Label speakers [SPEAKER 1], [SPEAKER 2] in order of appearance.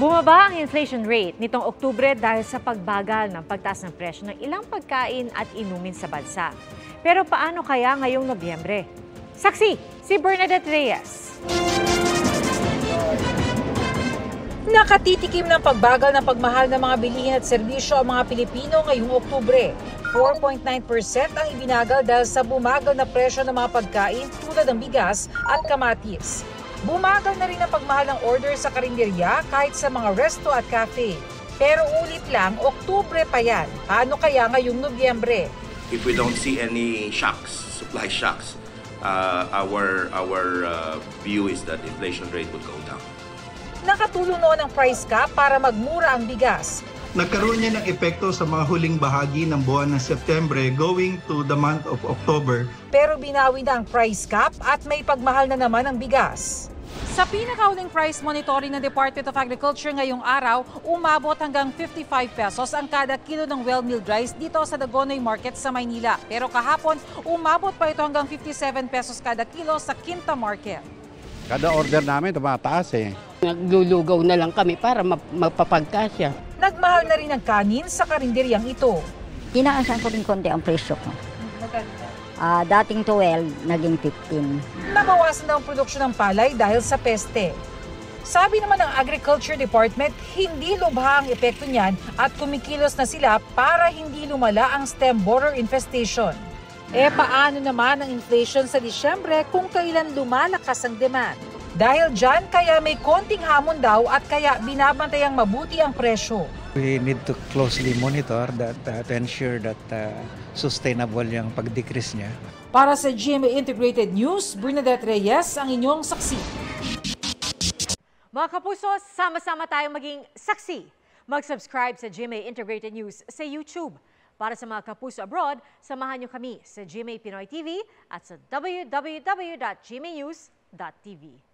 [SPEAKER 1] Bumaba ang inflation rate nitong Oktubre dahil sa pagbagal ng pagtaas ng presyo ng ilang pagkain at inumin sa bansa. Pero paano kaya ngayong Nobyembre? Saksi, si Bernadette Reyes.
[SPEAKER 2] Nakatitikim ng pagbagal ng pagmahal ng mga bilihin at serbisyo ang mga Pilipino ngayong Oktubre. 4.9% ang ibinagal dahil sa bumagal na presyo ng mga pagkain tulad ng bigas at kamatis. Bumagal na rin ang pagmahal ng order sa karinderya kahit sa mga resto at cafe. Pero ulit lang, Oktubre pa yan. Paano kaya ngayong Nobyembre?
[SPEAKER 3] If we don't see any shocks, supply shocks, our view is that inflation rate would go down.
[SPEAKER 2] Nakatulong noon ang price cap para magmura ang bigas.
[SPEAKER 4] Nagkaroon niya ng epekto sa mga huling bahagi ng buwan ng Setyembre going to the month of October.
[SPEAKER 2] Pero binawi na ang price cap at may pagmahal na naman ang bigas. Sa pinakauling price monitoring ng Department of Agriculture ngayong araw, umabot hanggang 55 pesos ang kada kilo ng well-milled rice dito sa Dagonoy Market sa Maynila. Pero kahapon, umabot pa ito hanggang 57 pesos kada kilo sa Quinta Market.
[SPEAKER 5] Kada order namin tumataas eh.
[SPEAKER 6] Naglulugaw na lang kami para mapapagkasya.
[SPEAKER 2] Nagmahal na rin ang kanin sa karinderyang ito.
[SPEAKER 7] Tinaasan ko rin konti ang presyo ko. Dating 12, naging 15.
[SPEAKER 2] Nabawasan na ang produksyon ng palay dahil sa peste. Sabi naman ng Agriculture Department, hindi lubha ang epekto niyan at kumikilos na sila para hindi lumala ang stem borer infestation. Paano naman ang inflation sa Disyembre kung kailan lumalakas ang demand? Dahil dyan, kaya may konting hamon daw at kaya binabantayang mabuti ang presyo.
[SPEAKER 8] We need to closely monitor that to ensure that sustainable yung pag-decrease niya.
[SPEAKER 2] Para sa GMA Integrated News, Bernadette Reyes ang inyong saksi.
[SPEAKER 1] Mga kapuso, sama-sama tayong maging saksi. Mag-subscribe sa GMA Integrated News sa YouTube. Para sa mga kapuso abroad, samahan niyo kami sa GMA Pinoy TV at sa www.gmanews.tv.